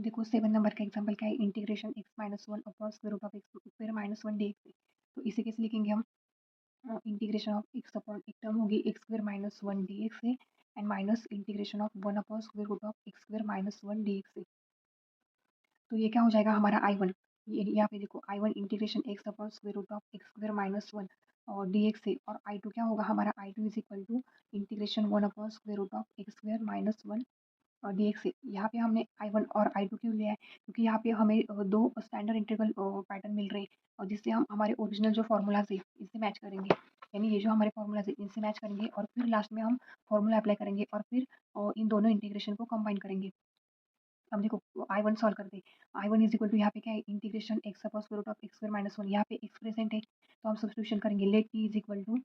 देखो 7 नंबर का एग्जांपल क्या है, integration x minus one upon square root of x square minus one d x. तो इसे कैसे लिखेंगे हम, इंटीग्रेशन ऑफ एक्स अपॉन एक टर्म होगी x square minus one d x है, and minus integration of one upon square root of x square minus one d x है। तो ये क्या हो जाएगा हमारा आई वन, ये यहाँ पे देखो I one integration x upon square root of x square minus one और डी एक्स है, और आई टू क्या होगा हमारा, I two is equal to integration one upon square root of x square minus one और d x है। यहाँ पे हमने आई वन और आई टू क्यों लिया है, क्योंकि यहाँ पे हमें दो स्टैंडर्ड इंटीग्रल पैटर्न मिल रहे हैं, और जिससे हम हमारे ओरिजिनल जो फॉर्मूलाज है इससे मैच करेंगे, यानी ये जो हमारे फॉर्मूलाज है इनसे मैच करेंगे, और फिर लास्ट में हम फॉर्मूला अप्लाई करेंगे, और फिर इन दोनों इंटीग्रेशन को कंबाइन करेंगे। अब देखो आई वन सॉल्व करते, I one is equal to यहाँ पे क्या है, integration x upon square root of x square minus one, यहाँ पे एक्स प्रेजेंट है तो हम सब्स्टिट्यूशन करेंगे, let t is equal to,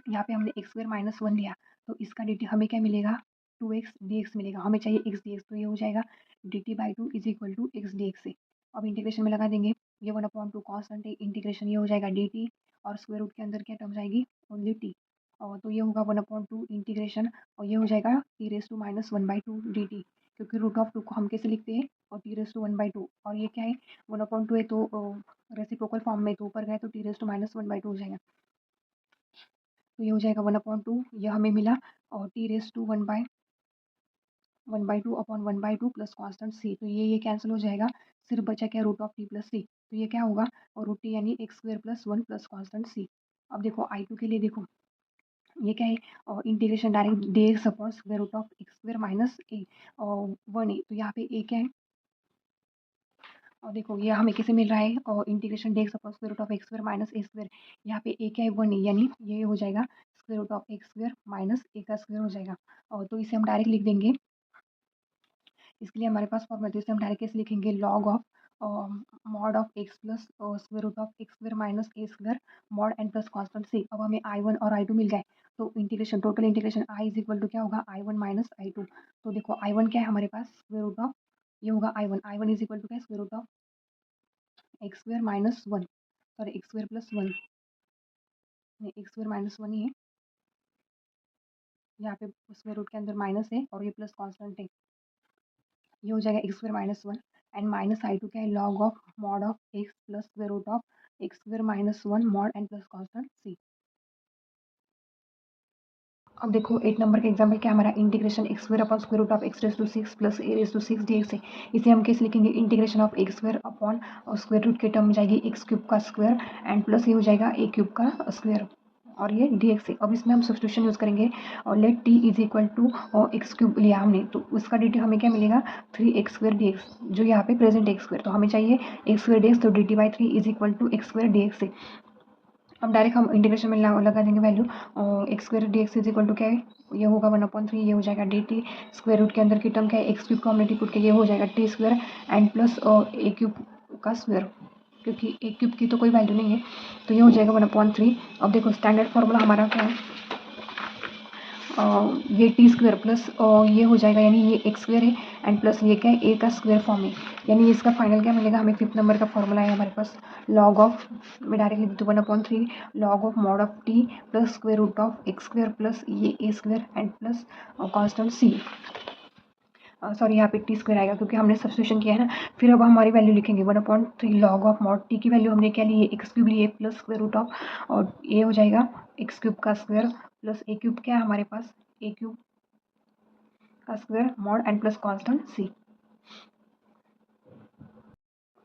यहाँ पे हमने एक्स स्क्वायर माइनस वन लिया, तो इसका डी टी हमें क्या मिलेगा, टू एक्स डी एक्स मिलेगा, हमें चाहिए एक्स डी एक्स, तो ये हो जाएगा d t by two is equal to x d x से। अब इंटीग्रेशन में लगा देंगे, ये वन अपॉन टू कॉन्स्टेंट है, इंटीग्रेशन ये हो जाएगा डी टी, और स्क्वायर रूट के अंदर क्या टर्म जाएगी, ओनली टी, और तो ये होगा वन अपॉन टू इंटीग्रेशन, और ये हो जाएगा t raise two minus one by two d t, क्योंकि रूट ऑफ टू को हम कैसे लिखते हैं, और t raise to one by two, और ये क्या है वन अपॉन टू है तो रेसिप्रोकल फॉर्म में, तो ऊपर गए तो t raise two minus one by two हो जाएगा, तो ये हो जाएगा वन अपॉन टू, यह हमें मिला, और t raise to one by two upon one by two plus constant c, तो ये कैंसिल हो जाएगा, सिर्फ बचा क्या root of t plus c, तो ये क्या होगा, और रूट टी यानी x square plus one plus constant c. अब देखो आई टू के लिए देखो, ये क्या है, और integration direct d x upon square root of x square minus a और वन ए, तो यहाँ पे ए क्या है, और देखो ये हमें कैसे मिल रहा है, और integration d x upon square root of x square minus a square, यहाँ पे ए क्या है वन ए, यानी ये हो जाएगा square root of x square minus a का स्क्वायर हो जाएगा, और तो इसे हम डायरेक्ट लिख देंगे, इसके लिए हमारे पास फॉर्मूला, तो इसे हम डायरेक्ट कैसे लिखेंगे, log of mod of x plus square root of x square minus a square mod and plus constant c. अब हमें आई वन और आई टू मिल गए, तो integration total integration I is equal to क्या होगा, I one minus I two, तो देखो आई वन क्या है हमारे पास, स्क्वायर रूट ऑफ, ये होगा I one is equal to क्या है, square root of x square minus one, sorry x square plus one, x square minus one ही है, यहाँ पे स्क्वायर रूट के अंदर माइनस है और ये प्लस कॉन्स्टेंट है, ये हो जाएगा x square minus one, and minus I two क्या है, log of mod of x plus square root of x square minus one mod and plus constant c. अब देखो 8 नंबर का एग्जाम्पल क्या हमारा, integration x square upon square root of x raise to six plus a raise to six d x है, इसे हम कैसे लिखेंगे, integration of x square upon square root के टर्म में जाएगी एक्स क्यूब का स्क्वायर, एंड प्लस ये हो जाएगा ए क्यूब का स्क्वायर, और ये डी एक्स है। अब इसमें हम सब्स्टिट्यूशन यूज़ करेंगे, और let t is equal to x cube लिया हमने, तो उसका डी टी हमें क्या मिलेगा, three x square d x, जो यहाँ पे प्रेजेंट एक्स स्क्वायर, तो हमें चाहिए एक्स स्क्वायर डी एक्स, तो d t by three is equal to x square d x है। अब डायरेक्ट हम इंटीग्रेशन में लगा देंगे वैल्यू, और x square d x is equal to क्या है, ये होगा वन अपॉन थ्री, ये हो जाएगा डी टी, स्क्वायर रूट के अंदर की टर्म क्या है, एक्स क्यूब को हमने टी पुट किया, ये हो जाएगा T square and plus a cube का स्क्वायर, क्योंकि ए क्यूब की तो कोई वैल्यू नहीं है, तो ये हो जाएगा वन अपॉन थ्री। अब देखो स्टैंडर्ड फॉर्मूला हमारा क्या है, ये टी स्क्वायर प्लस ये हो जाएगा, यानी ये एक्स स्क्वायर है एंड प्लस ये क्या है, ए का स्क्वायर फॉर्म है, यानी इसका फाइनल क्या मिलेगा हमें, फिफ्थ नंबर का फॉर्मूला है हमारे पास, लॉग ऑफ, मैं डायरेक्ट लिख दूँ one upon three log of mod of t plus square root of x square plus ये a square and plus constant c, sorry यहाँ पे टी स्क्वायर आएगा क्योंकि हमने सब्स्टिट्यूशन किया है ना। फिर अब हमारी वैल्यू लिखेंगे one upon three log of mod t की वैल्यू हमने क्या ली है, एक्स क्यूब लिए प्लस स्क्वायर रूट ऑफ, और ये हो जाएगा एक्स क्यूब का स्क्वायर प्लस ए क्यूब क्या है हमारे पास, ए क्यूब का square mod and plus constant c.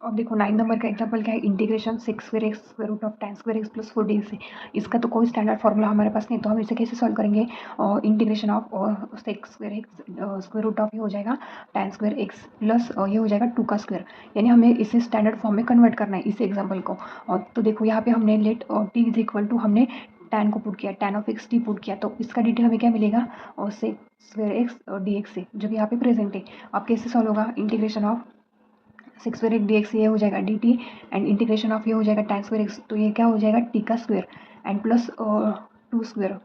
अब देखो 9 नंबर का एग्जांपल क्या है, integration six square x square root of ten square x plus four d x है, इसका तो कोई स्टैंडर्ड फॉर्मूला हमारे पास नहीं, तो हम इसे कैसे सॉल्व करेंगे, और integration of six square x square root of ये हो जाएगा टेन स्क्वायर एक्स प्लस ये हो जाएगा टू का स्क्वायर, यानी हमें इसे स्टैंडर्ड फॉर्म में कन्वर्ट करना है इस एग्जाम्पल को। और तो देखो यहाँ पे हमने let t is equal to, हमने टेन को पुट किया, tan of x t put किया, तो इसका डी टी हमें क्या मिलेगा, और six square x d x से, जो कि यहाँ पे प्रेजेंट है। अब कैसे सॉल्व होगा, इंटीग्रेशन ऑफ सिक्स स्क्वायर एक डी एक्स, ये हो जाएगा d T and integration of ये हो जाएगा टेन स्क्वायर एक्स, तो ये क्या हो जाएगा टी का square and plus two square,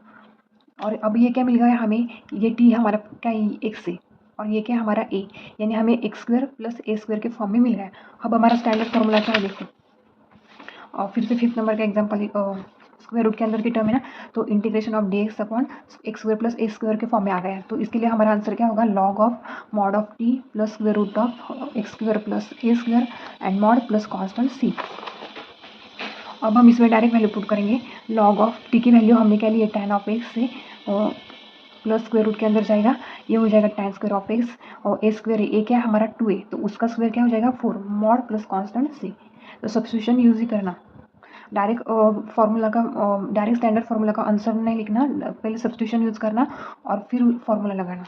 और अब ये क्या मिल गया हमें, ये टी हमारा क्या एक्स है और ये क्या हमारा ए, यानी हमें x square plus a square के फॉर्म में मिल गया। अब हमारा स्टैंडर्ड फॉर्मूला क्या है देखो, और फिर से फिफ्थ नंबर का एग्जाम्पल स्क्वायर रूट के अंदर की टर्म है ना, तो integration of D x upon x square plus a square के फॉर्म में आ गया है। तो इसके लिए हमारा आंसर क्या होगा, log of mod of t plus square root of x square plus a square and mod plus constant c. अब हम इसमें डायरेक्ट वैल्यू पुट करेंगे। लॉग ऑफ टी की वैल्यू हमने क्या ली है, tan ऑफ एक्स से प्लस स्क्वायर रूट के अंदर जाएगा, ये हो जाएगा tan स्क्वायर ऑफ एक्स और ए स्क्वायर ए क्या है हमारा 2a, तो उसका स्क्वायर क्या हो जाएगा 4 मॉड प्लस कॉन्स्टेंट सी। तो सब्स्टिट्यूशन यूज ही करना, डायरेक्ट फार्मूला का डायरेक्ट स्टैंडर्ड फार्मूला का आंसर नहीं लिखना, पहले सब्स्टिट्यूशन यूज करना और फिर फार्मूला लगाना।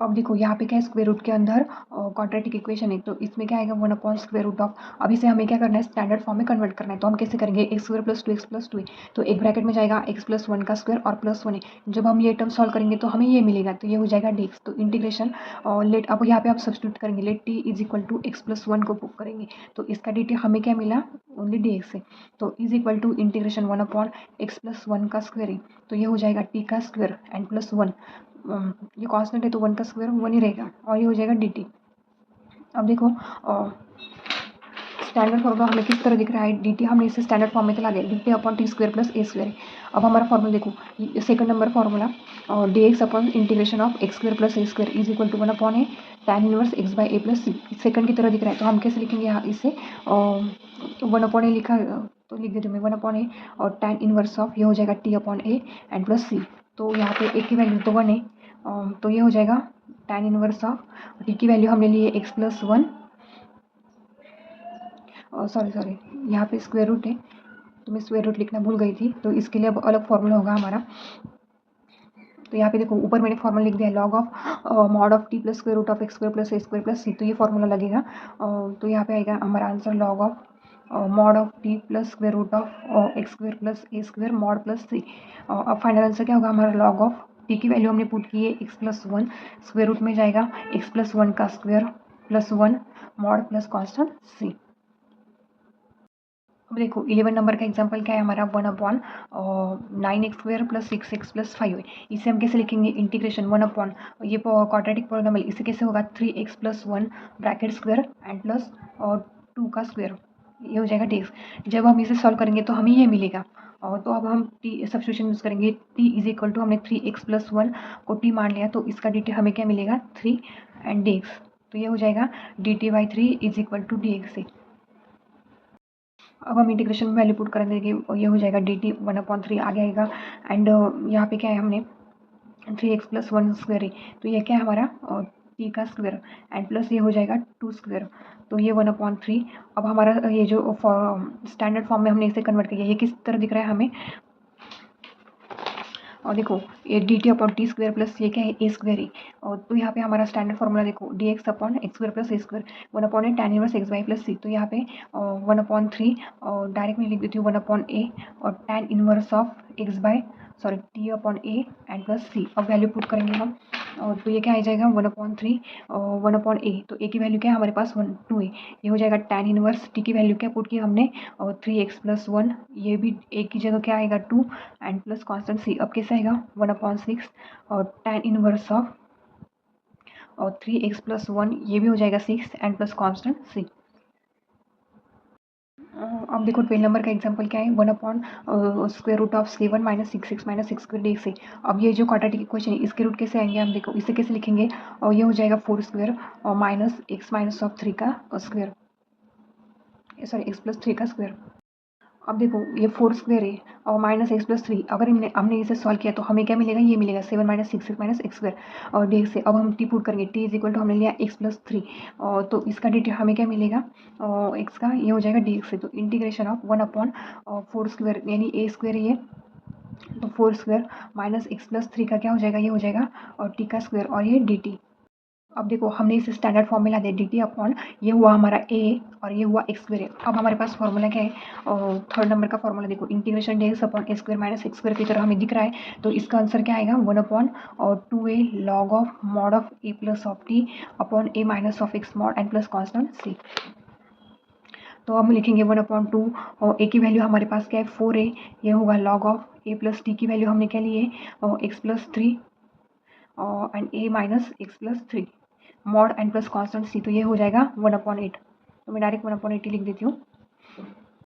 अब देखो यहाँ पे क्या है, स्क्वायर रूट के अंदर क्वाड्रेटिक इक्वेशन है, तो इसमें क्या आएगा 1 अपॉन स्क्वायर रूट ऑफ। अब इसे हमें क्या करना है, स्टैंडर्ड फॉर्म में कन्वर्ट करना है। तो हम कैसे करेंगे, x square plus 2x plus 2 तो एक ब्रैकेट में जाएगा x प्लस 1 का स्क्वायर और प्लस 1 है। जब हम ये टर्म सॉल्व करेंगे तो हमें ये मिलेगा, तो ये हो जाएगा dx। तो इंटीग्रेशन लेट, अब यहाँ पे आप सब्स्टिट्यूट करेंगे, let t is equal to x plus 1 को पुट करेंगे, तो इसका dt हमें क्या मिला, ओनली dx से। तो is equal to integration 1/x plus 1 का स्क्वायर है, तो ये हो जाएगा t का स्क्वायर एंड प्लस 1, ये कांस्टेंट है तो 1 का स्क्वायर 1 ही रहेगा और ये हो जाएगा dt। अब देखो स्टैंडर्ड फॉर्मूला हमें किस तरह दिख रहा है, dt हमने इसे स्टैंडर्ड फॉर्म में चला दिया, dt upon t square plus a square है। अब हमारा फॉर्मूला देखो, second number formula d x upon integration of x square plus a square is equal to 1 upon a tan inverse x by a plus c. Second की तरह दिख रहा है, तो हम कैसे लिखेंगे यहाँ इसे, 1 अपॉन ए लिखा तो लिख देती हूँ मैं 1 अपॉन ए और tan इनवर्स ऑफ, ये हो जाएगा t upon a and plus c. तो यहाँ पे ए की वैल्यू तो 1 है, तो ये हो जाएगा tan इनवर्स ऑफ, टी की वैल्यू हमने ली है x प्लस 1, सॉरी यहाँ पे स्क्वायर रूट है तो मैं स्क्वायर रूट लिखना भूल गई थी, तो इसके लिए अब अलग फॉर्मूला होगा हमारा। तो यहाँ पे देखो ऊपर मैंने फॉर्मूला लिख दिया, log of mod of t plus square root of x square plus a square plus c, तो ये फॉर्मूला लगेगा। तो यहाँ पे आएगा हमारा answer log of mod of t plus square root of x square plus a square mod plus c. अब final answer क्या होगा हमारा, लॉग ऑफ टी की वैल्यू हमने पुट की है एक्स प्लस 1, स्क्वायर रूट में जाएगा एक्स प्लस 1 का square plus 1 mod plus constant c. अब देखो 11 नंबर का एग्जांपल क्या है हमारा, 1/9x square plus 6x plus 5 है। इसे हम कैसे लिखेंगे, इंटीग्रेशन 1 अपॉन, ये क्वाड्रेटिक पॉलिनॉमियल, इसे कैसे होगा 3x plus 1 bracket square and plus और 2 का स्क्वायर, ये हो जाएगा dx। जब हम इसे सॉल्व करेंगे तो हमें ये मिलेगा, और तो अब हम t सब्स्टिट्यूशन यूज करेंगे, t इज इक्वल टू हमने 3x प्लस 1 को t मान लिया, तो इसका dt हमें क्या मिलेगा 3 एंड dx, तो ये हो जाएगा dt by 3 is equal to dx से। अब हम इंटीग्रेशन में वैल्यू पुट करेंगे, ये हो जाएगा dt 1/3 आगे आएगा एंड यहाँ पे क्या है हमने 3x प्लस 1 स्क्वायर है, तो ये क्या है हमारा t का स्क्वायर एंड प्लस ये हो जाएगा 2 स्क्वायर, तो ये 1/3। अब हमारा ये जो स्टैंडर्ड फॉर्म में हमने इसे कन्वर्ट किया, ये किस तरह दिख रहा है हमें, और देखो ये D T upon t square plus ये क्या है ए स्क्वायर है, और तो यहाँ पे हमारा स्टैंडर्ड फॉर्मूला देखो d x upon x square plus a square 1 upon a tan inverse x by plus c. तो यहाँ पे 1/3 और डायरेक्ट में लिख देती हूँ 1 अपॉन ए और tan inverse of x by sorry t upon a and plus c. अब वैल्यू पुट करेंगे हम, और तो ये क्या आ जाएगा 1/3 1 अपॉन ए, तो ए की वैल्यू क्या है हमारे पास 2 है, ये हो जाएगा tan इनवर्स, टी की वैल्यू क्या पुट की हमने और 3x प्लस 1, ये भी ए की जगह क्या आएगा 2 एंड प्लस कॉन्स्टेंट सी। अब कैसे आएगा 1/6 और tan इनवर्स ऑफ और 3x प्लस 1, ये भी हो जाएगा 6 एंड प्लस कॉन्स्टेंट सी। अब देखो 12 नंबर का एग्जांपल क्या है, 1 upon square root of 7 minus 6x minus 6 square dx है। अब ये जो क्वाड्रेटिक इक्वेशन है इसके रूट कैसे आएंगे, हम देखो इसे कैसे लिखेंगे, और ये हो जाएगा 4 स्क्वायर और माइनस x माइनस ऑफ 3 का स्क्वायर, सॉरी x प्लस 3 का स्क्वायर। अब देखो ये 4 स्क्वायर है और माइनस एक्स प्लस 3, अगर हमने इसे सॉल्व किया तो हमें क्या मिलेगा, ये मिलेगा 7 माइनस 6 माइनस एक्स स्क्वायर और डी से। अब हम टी पुट करेंगे, टी इज इक्वल टू हमने लिया एक्स प्लस 3 और तो इसका डी हमें क्या मिलेगा और एक्स का, ये हो जाएगा डी एक्स से। तो इंटीग्रेशन ऑफ 1/4 स्क्वायर यानी ए स्क्वायर ये, तो 4 स्क्वायर माइनस एक्स प्लस 3 का क्या हो जाएगा, ये हो जाएगा और टी का स्क्वायर और ये डी टी। अब देखो हमने इसे स्टैंडर्ड फॉर्म में ला दिया, डी टी अपॉन ये हुआ हमारा ए और ये हुआ एक्स स्क्वायर। अब हमारे पास फॉर्मूला क्या है, और थर्ड नंबर का फॉर्मूला देखो इंटीग्रेशन डी एक्स अपॉन ए स्क्वायर माइनस एक्स स्क्वायर की तरह हमें दिख रहा है, तो इसका आंसर क्या आएगा 1/2a log of mod of a plus of t upon a minus of x mod and plus constant c. तो हम लिखेंगे 1/2 और ए की वैल्यू हमारे पास क्या है 4 है, ये होगा log of a plus t की वैल्यू हमने क्या ली है और x plus 3 and a minus x plus 3 mod and plus constant c, तो ये हो जाएगा 1/8। तो मैं डायरेक्ट 1/8 लिख देती हूँ।